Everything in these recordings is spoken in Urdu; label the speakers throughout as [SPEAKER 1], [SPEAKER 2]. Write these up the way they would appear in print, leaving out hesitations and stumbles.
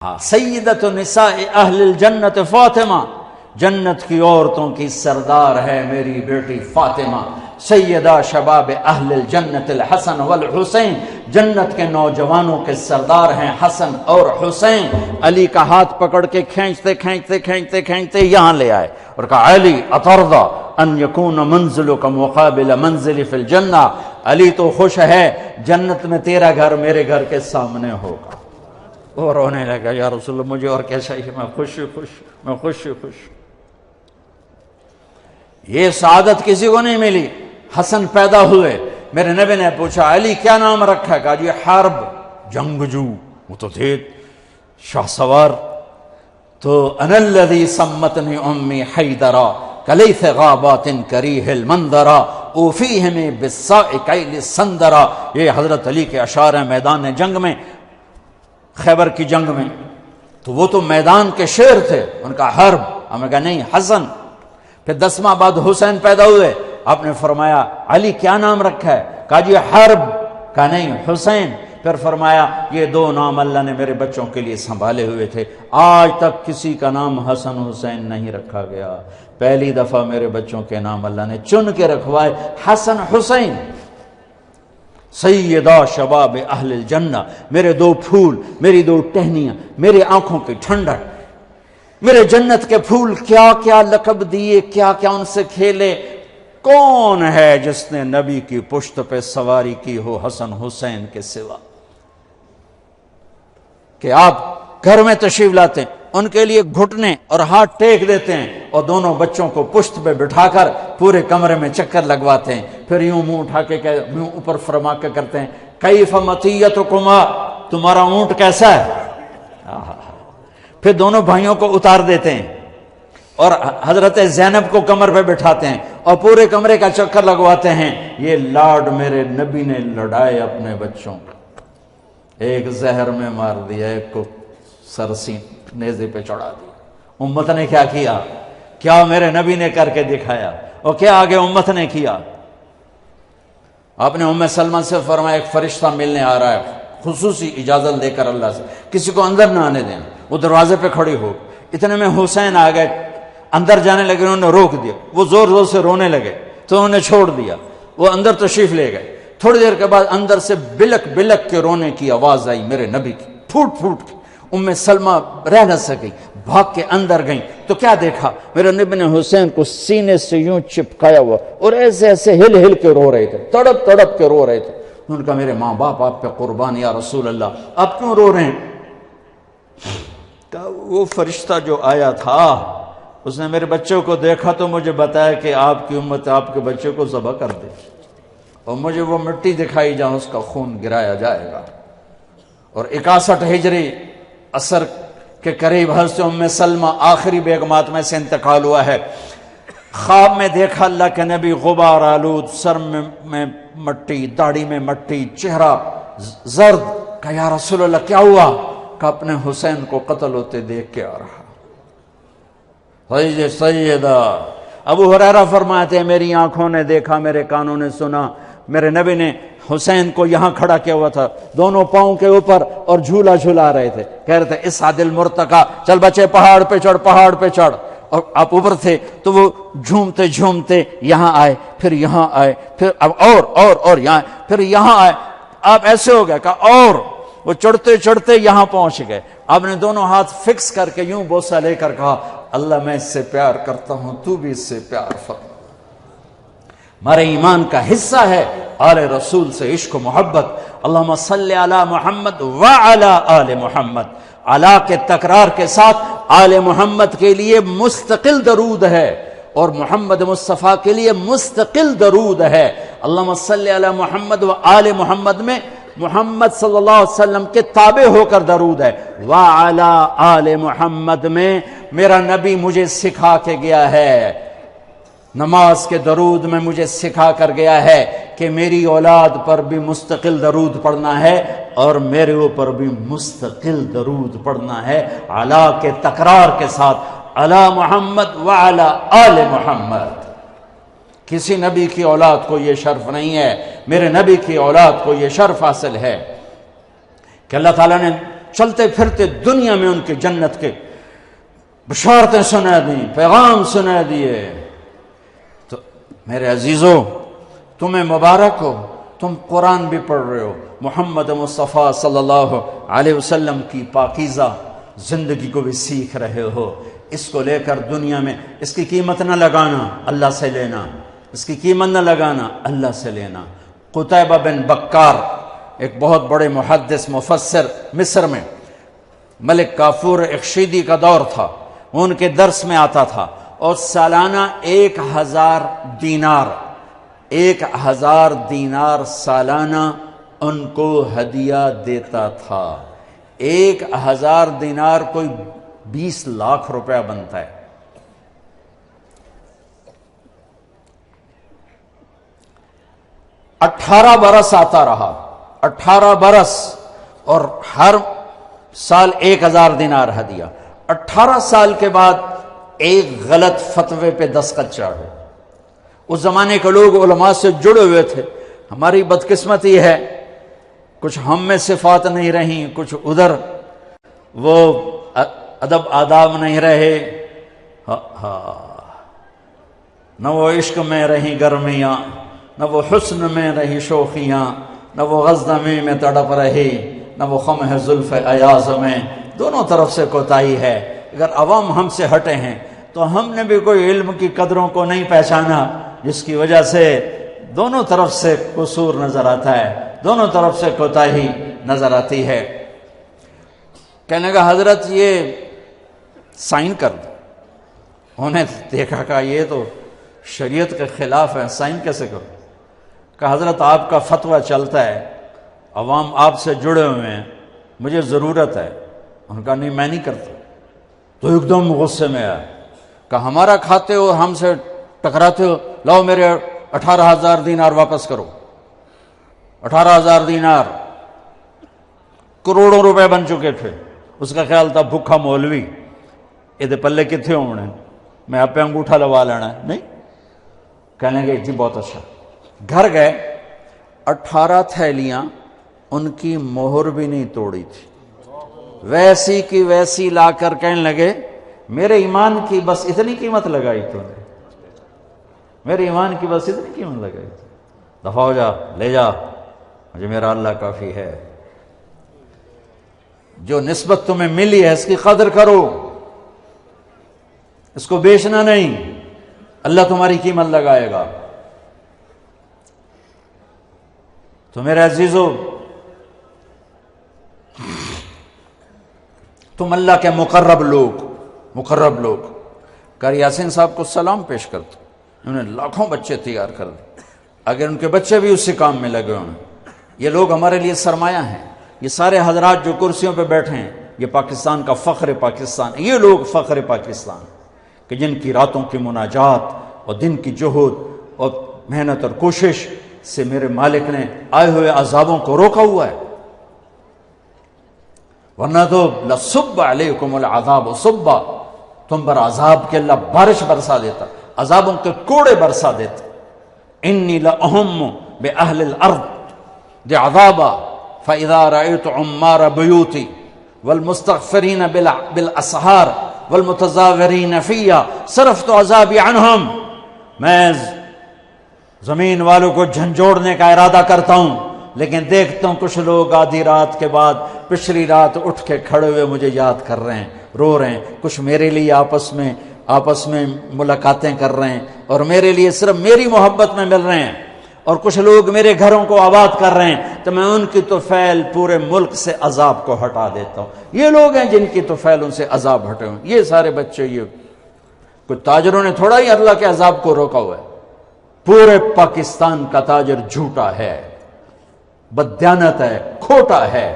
[SPEAKER 1] سیدۃ نساء اہل الجنت فاطمہ، جنت کی عورتوں کی سردار ہے میری بیٹی فاطمہ۔ سیدہ شباب اہل الجنت الحسن والحسین، جنت کے نوجوانوں کے سردار ہیں حسن اور حسین۔ علی کا ہاتھ پکڑ کے کھینچتے یہاں لے آئے اور کہا علی اترضی ان یکون منزلک مقابل منزلی فی الجنہ، علی تو خوش ہے جنت میں تیرا گھر میرے گھر کے سامنے ہوگا۔ وہ رونے لگا یا رسول اللہ مجھے اور کیا چاہیے، میں خوش۔ یہ سعادت کسی کو نہیں ملی۔ حسن پیدا ہوئے، میرے نبی نے پوچھا علی کیا نام رکھا ہے؟ کہا جی حرب، جنگجو، وہ تو تھے شاہ سوار۔ تو انا الذی سمتنی امی حیدرا کلیث غابات کریہ المنظرا اوفیہم بالساء کیل السندرا۔ یہ حضرت علی کے اشعار ہیں میدان جنگ میں، خیبر کی جنگ میں۔ تو وہ تو میدان کے شیر تھے، ان کا حرب۔ ہم نے کہا نہیں حسن۔ پھر 10 ماہ بعد حسین پیدا ہوئے، آپ نے فرمایا علی کیا نام رکھا ہے؟ کہا جی حرب، کہا نہیں حسین۔ پھر فرمایا یہ 2 نام اللہ نے میرے بچوں کے لیے سنبھالے ہوئے تھے، آج تک کسی کا نام حسن حسین نہیں رکھا گیا، پہلی دفعہ میرے بچوں کے نام اللہ نے چن کے رکھوائے حسن حسین۔ سیدہ شباب اہل الجنہ، میرے 2 پھول، میری 2 ٹہنیاں، میری آنکھوں کی ٹھنڈک، میرے جنت کے پھول کیا کیا لقب دیے، کیا کیا ان سے کھیلے۔ کون ہے جس نے نبی کی پشت پہ سواری کی ہو حسن حسین کے سوا؟ کہ آپ گھر میں تشریف لاتے ہیں، ان کے لیے گھٹنے اور ہاتھ ٹیک دیتے ہیں اور دونوں بچوں کو پشت پہ بٹھا کر پورے کمرے میں چکر لگواتے ہیں، پھر یوں منہ اٹھا کے منہ اوپر فرما کے کرتے ہیں کیف مطیتکما، تمہارا اونٹ کیسا ہے؟ پھر دونوں بھائیوں کو اتار دیتے ہیں اور حضرت زینب کو کمر پہ بٹھاتے ہیں اور پورے کمرے کا چکر لگواتے ہیں۔ یہ لاڈ میرے نبی نے لڑائے اپنے بچوں کو، ایک زہر میں مار دیا، ایک کو سرسی نیزے پہ چڑھا دیا۔ امت نے کیا کیا؟ کیا میرے نبی نے کر کے دکھایا اور کیا آگے امت نے کیا؟ آپ نے ام سلمہ سے فرمایا ایک فرشتہ ملنے آ رہا ہے، خصوصی اجازت دے کر اللہ سے، کسی کو اندر نہ آنے دینا۔ وہ دروازے پہ کھڑی ہو، اتنے میں حسین آ گئے، اندر جانے لگے، انہوں نے روک دیا، وہ زور زور سے رونے لگے تو انہوں نے چھوڑ دیا، وہ اندر تشریف لے گئے۔ تھوڑی دیر کے بعد اندر سے بلک بلک کے رونے کی آواز آئی میرے نبی کی، پھوٹ پھوٹ کے۔ ام سلمہ رہ نہ سکی، بھاگ کے اندر گئیں تو کیا دیکھا؟ میرے نبی نے حسین کو سینے سے یوں چپکایا ہوا اور ایسے ایسے ہل ہل کے رو رہے تھے، تڑپ تڑپ کے رو رہے تھے۔ انہوں نے کہا میرے ماں باپ آپ پہ قربان یا رسول اللہ، آپ کیوں رو رہے ہیں؟ وہ فرشتہ جو آیا تھا اس نے میرے بچوں کو دیکھا تو مجھے بتایا کہ آپ کی امت آپ کے بچے کو ذبح کر دے، اور مجھے وہ مٹی دکھائی جہاں اس کا خون گرایا جائے گا۔ اور 61 ہجری عصر کے قریب حضرت ام سلمہ آخری بیگمات میں سے انتقال ہوا ہے۔ خواب میں دیکھا اللہ کے نبی غبار آلود، سر میں مٹی، داڑھی میں مٹی، چہرہ زرد۔ کہا یا رسول اللہ کیا ہوا؟ کہ اپنے حسین کو قتل ہوتے دیکھ کے آ رہا۔ سیدہ ابو ہریرہ فرماتے ہیں میری آنکھوں نے دیکھا، میرے کانوں نے سنا، میرے نبی نے حسین کو یہاں کھڑا کیا ہوا تھا دونوں پاؤں کے اوپر اور جھولا جھلا رہے تھے، کہہ رہے تھے اس عادل مرتقا، چل بچے پہاڑ پہ چڑھ، پہاڑ پہ چڑھ۔ اور آپ اوپر تھے تو وہ جھومتے جھومتے یہاں آئے، پھر یہاں آئے، پھر اب اور یہاں، پھر یہاں آئے۔ آپ ایسے ہو گئے، کہا اور، وہ چڑھتے چڑھتے یہاں پہنچ گئے۔ آپ نے دونوں ہاتھ فکس کر کے یوں بوسہ لے کر کہا اللہ میں اس سے پیار کرتا ہوں، تو بھی اس سے پیار فرما۔ ہمارے ایمان کا حصہ ہے آل رسول سے عشق و محبت۔ اللہم صلی علی محمد وعلی آل محمد، علی کے تکرار کے ساتھ آل محمد کے لیے مستقل درود ہے اور محمد مصطفیٰ کے لیے مستقل درود ہے۔ اللہم صلی علی محمد و آل محمد میں محمد صلی اللہ علیہ وسلم کے تابع ہو کر درود ہے، وعلی آل محمد میں میرا نبی مجھے سکھا کے گیا ہے، نماز کے درود میں مجھے سکھا کر گیا ہے کہ میری اولاد پر بھی مستقل درود پڑھنا ہے اور میرے اوپر بھی مستقل درود پڑھنا ہے، علی کے تکرار کے ساتھ، علی محمد وعلی آل محمد۔ کسی نبی کی اولاد کو یہ شرف نہیں ہے، میرے نبی کی اولاد کو یہ شرف حاصل ہے کہ اللہ تعالیٰ نے چلتے پھرتے دنیا میں ان کی جنت کے بشارتیں سنا دیں، پیغام سنا دیے۔ تو میرے عزیزو، تمہیں مبارک ہو، تم قرآن بھی پڑھ رہے ہو، محمد مصطفیٰ صلی اللہ علیہ وسلم کی پاکیزہ زندگی کو بھی سیکھ رہے ہو۔ اس کو لے کر دنیا میں اس کی قیمت نہ لگانا، اللہ سے لینا، اس کی قیمت نہ لگانا، اللہ سے لینا۔ قتیبہ بن بکار ایک بہت بڑے محدث مفسر، مصر میں ملک کافور اخشیدی کا دور تھا، ان کے درس میں آتا تھا، اور سالانہ 1000 دینار، 1000 دینار سالانہ ان کو ہدیہ دیتا تھا۔ 1000 دینار کوئی 20 لاکھ روپیہ بنتا ہے۔ اٹھارہ برس آتا رہا، 18 برس، اور ہر سال 1000 دینار ہدیہ۔ 18 سال کے بعد ایک غلط فتوے پہ دستخط چڑھے۔ اس زمانے کے لوگ علماء سے جڑے ہوئے تھے۔ ہماری بدقسمتی ہے، کچھ ہم میں صفات نہیں رہیں، کچھ ادھر وہ ادب آداب نہیں رہے، نہ وہ عشق میں رہیں گرمیاں، نہ وہ حسن میں رہی شوخیاں، نہ وہ غزنمی میں تڑپ رہی، نہ وہ خم ہے زلف ایاز میں۔ دونوں طرف سے کوتاہی ہے۔ اگر عوام ہم سے ہٹے ہیں تو ہم نے بھی کوئی علم کی قدروں کو نہیں پہچانا، جس کی وجہ سے دونوں طرف سے قصور نظر آتا ہے، دونوں طرف سے کوتاہی نظر آتی ہے۔ کہنے لگا حضرت یہ سائن کر دو۔ انہوں نے دیکھا کہ یہ تو شریعت کے خلاف ہے، سائن کیسے کرو؟ کہ حضرت آپ کا فتویٰ چلتا ہے، عوام آپ سے جڑے ہوئے ہیں، مجھے ضرورت ہے۔ ان کا نہیں، میں نہیں کرتا۔ تو ایک دم غصے میں آیا کہ ہمارا کھاتے ہو، ہم سے ٹکراتے ہو، لاؤ میرے 18,000 دینار واپس کرو۔ 18,000 دینار کروڑوں روپے بن چکے تھے۔ اس کا خیال تھا بھوکھا مولوی یہ پلے کتنے ہونے، میں آپ پہ انگوٹھا لگوا لینا ہے۔ نہیں، کہنے گے جی بہت اچھا۔ گھر گئے، 18 تھیلیاں، ان کی مہر بھی نہیں توڑی تھی، ویسی کی ویسی لا کر کہنے لگے میرے ایمان کی بس اتنی قیمت لگائی تو نے، میرے ایمان کی بس اتنی قیمت لگائی، دفع ہو جا، لے جا، مجھے میرا اللہ کافی ہے۔ جو نسبت تمہیں ملی ہے اس کی قدر کرو، اس کو بیچنا نہیں، اللہ تمہاری قیمت لگائے گا۔ تو میرے عزیزو، تم اللہ کے مقرب لوگ قاری یاسین صاحب کو سلام پیش کرتے، انہوں نے لاکھوں بچے تیار کر دیے، اگر ان کے بچے بھی اسی کام میں لگے ہوئے ہیں۔ یہ لوگ ہمارے لیے سرمایہ ہیں۔ یہ سارے حضرات جو کرسیوں پہ بیٹھے ہیں، یہ پاکستان کا فخر پاکستان، یہ لوگ فخر پاکستان کہ جن کی راتوں کی مناجات اور دن کی جہد اور محنت اور کوشش سے میرے مالک نے آئے ہوئے عذابوں کو روکا ہوا ہے، ورنہ تو لصب علیکم العذاب صبا، تم پر عذاب کے اللہ بارش برسا دیتا، عذابوں کے کوڑے برسا دیتا۔ انی لأہم بأہل الارض دی عذابا فإذا رأيت عمار بیوتی والمستغفرین بالاسحار والمتظاہرین فیہا صرفت عذابی عنہم، میں زمین والوں کو جھنجھوڑنے کا ارادہ کرتا ہوں، لیکن دیکھتا ہوں کچھ لوگ آدھی رات کے بعد پچھلی رات اٹھ کے کھڑے ہوئے مجھے یاد کر رہے ہیں، رو رہے ہیں، کچھ میرے لیے آپس میں ملاقاتیں کر رہے ہیں اور میرے لیے صرف میری محبت میں مل رہے ہیں، اور کچھ لوگ میرے گھروں کو آباد کر رہے ہیں، تو میں ان کی طفیل پورے ملک سے عذاب کو ہٹا دیتا ہوں۔ یہ لوگ ہیں جن کی طفیل ان سے عذاب ہٹے ہوئے، یہ سارے بچے، یہ کچھ تاجروں نے تھوڑا ہی اللہ کے عذاب کو روکا ہوا ہے۔ پورے پاکستان کا تاجر جھوٹا ہے، بددیانت ہے، کھوٹا ہے۔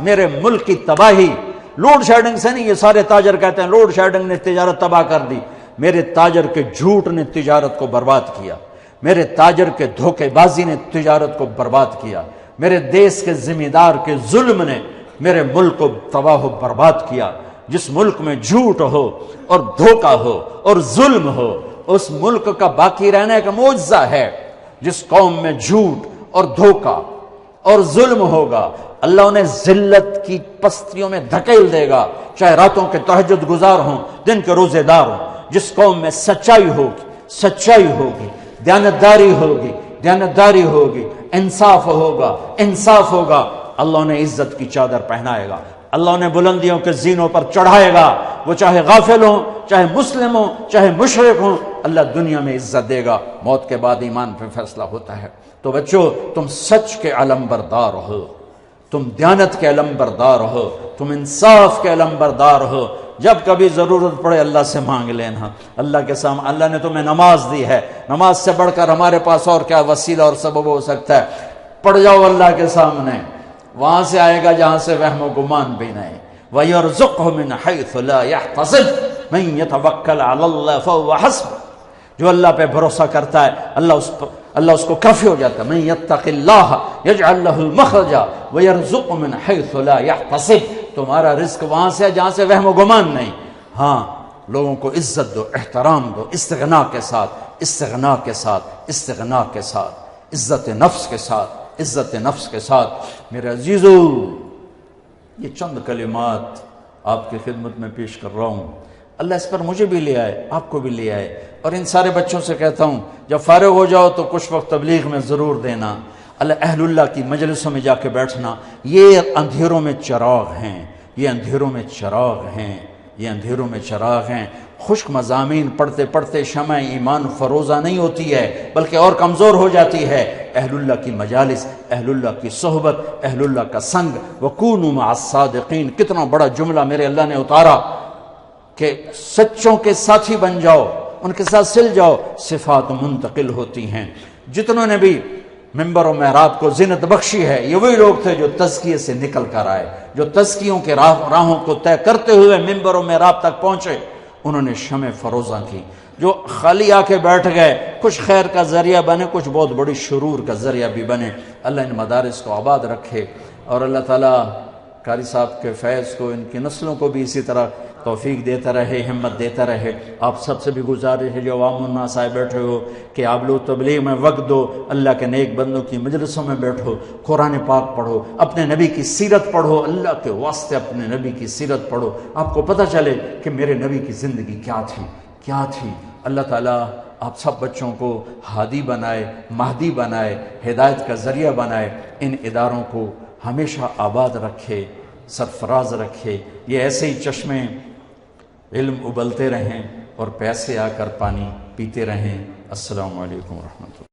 [SPEAKER 1] میرے ملک کی تباہی لوڈ شیڈنگ سے نہیں، یہ سارے تاجر کہتے ہیں لوڈ شیڈنگ نے تجارت تباہ کر دی، میرے تاجر کے جھوٹ نے تجارت کو برباد کیا، میرے تاجر کے دھوکے بازی نے تجارت کو برباد کیا، میرے دیس کے ذمہ دار کے ظلم نے میرے ملک کو تباہ و برباد کیا۔ جس ملک میں جھوٹ ہو اور دھوکہ ہو اور ظلم ہو، اس ملک کا باقی رہنے کا معجزہ ہے۔ جس قوم میں جھوٹ اور دھوکہ اور ظلم ہوگا، اللہ انہیں ذلت کی پستیوں میں دھکیل دے گا، چاہے راتوں کے تہجد گزار ہوں، دن کے روزے دار ہوں۔ جس قوم میں سچائی ہوگی، دیانتداری ہوگی، انصاف ہوگا، اللہ انہیں عزت کی چادر پہنائے گا، اللہ انہیں بلندیوں کے زینوں پر چڑھائے گا۔ وہ چاہے غافل ہوں، چاہے مسلم ہوں، چاہے مشرک ہوں، اللہ دنیا میں عزت دے گا۔ موت کے بعد ایمان پہ فیصلہ ہوتا ہے۔ تو بچوں، تم سچ کے علم بردار ہو، تم دیانت کے علم بردار ہو، تم انصاف کے علم بردار ہو۔ جب کبھی ضرورت پڑے اللہ سے مانگ لینا۔ اللہ کے سامنے اللہ نے تمہیں نماز دی ہے، نماز سے بڑھ کر ہمارے پاس اور کیا وسیلہ اور سبب ہو سکتا ہے؟ پڑھ جاؤ اللہ کے سامنے، وہاں سے آئے گا جہاں سے وہم و گمان بھی نہیں۔ وَيَرْزُقْهُ مِنْ حَيْثُ لَا يَحْتَسِبُ مَنْ يَتَوَكَّلْ عَلَى اللَّهِ فَهُوَ حَسْبُهُ۔ جو اللہ پہ بھروسہ کرتا ہے اللہ اس کو کافی ہو جاتا ہے۔ مَنْ يَتَّقِ اللَّهَ يَجْعَلْ لَهُ مَخْرَجًا وَيَرْزُقْهُ مِنْ حَيْثُ لَا يَحْتَسِبُ۔ تمہارا رزق وہاں سے ہے جہاں سے وہم و گمان نہیں۔ ہاں، لوگوں کو عزت دو، احترام دو، استغنا کے ساتھ، عزت نفس کے ساتھ۔ میرے عزیزو، یہ چند کلمات آپ کی خدمت میں پیش کر رہا ہوں۔ اللہ اس پر مجھے بھی لے آئے، آپ کو بھی لے آئے، اور ان سارے بچوں سے کہتا ہوں جب فارغ ہو جاؤ تو کچھ وقت تبلیغ میں ضرور دینا، اہل اللہ کی مجلسوں میں جا کے بیٹھنا۔ یہ اندھیروں میں چراغ ہیں۔ خشک مضامین پڑھتے پڑھتے شمع ایمان فروزہ نہیں ہوتی ہے بلکہ اور کمزور ہو جاتی ہے۔ اہل اللہ کی مجالس، اہل اللہ کی صحبت، اہل اللہ کا سنگ، وَكُونُوا مَعَ الصَّادِقِينَ، کتنا بڑا جملہ میرے اللہ نے اتارا کہ سچوں کے ساتھی بن جاؤ، ان کے ساتھ سل جاؤ، صفات منتقل ہوتی ہیں۔ جتنوں نے بھی ممبر و محراب کو زینت بخشی ہے، یہ وہی لوگ تھے جو تزکیے سے نکل کر آئے، جو تزکیوں کے راہوں کو طے کرتے ہوئے ممبر و محراب تک پہنچے۔ انہوں نے شمع فروزاں کی۔ جو خالی آ کے بیٹھ گئے، کچھ خیر کا ذریعہ بنے، کچھ بہت بڑی شرور کا ذریعہ بھی بنے۔ اللہ ان مدارس کو آباد رکھے، اور اللہ تعالیٰ قاری صاحب کے فیض کو، ان کی نسلوں کو بھی اسی طرح توفیق دیتا رہے، ہمت دیتا رہے۔ آپ سب سے بھی گزارش ہے جو عوام الناس آئے بیٹھے ہو کہ آپ لوگ تبلیغ میں وقت دو، اللہ کے نیک بندوں کی مجلسوں میں بیٹھو، قرآن پاک پڑھو، اپنے نبی کی سیرت پڑھو، اللہ کے واسطے اپنے نبی کی سیرت پڑھو، آپ کو پتہ چلے کہ میرے نبی کی زندگی کیا تھی۔ اللہ تعالیٰ آپ سب بچوں کو ہادی بنائے، مہدی بنائے، ہدایت کا ذریعہ بنائے، ان اداروں کو ہمیشہ آباد رکھے، سرفراز رکھے، یہ ایسے ہی چشمے علم ابلتے رہیں اور پیاسے آ کر پانی پیتے رہیں۔ السلام علیکم ورحمۃ اللہ۔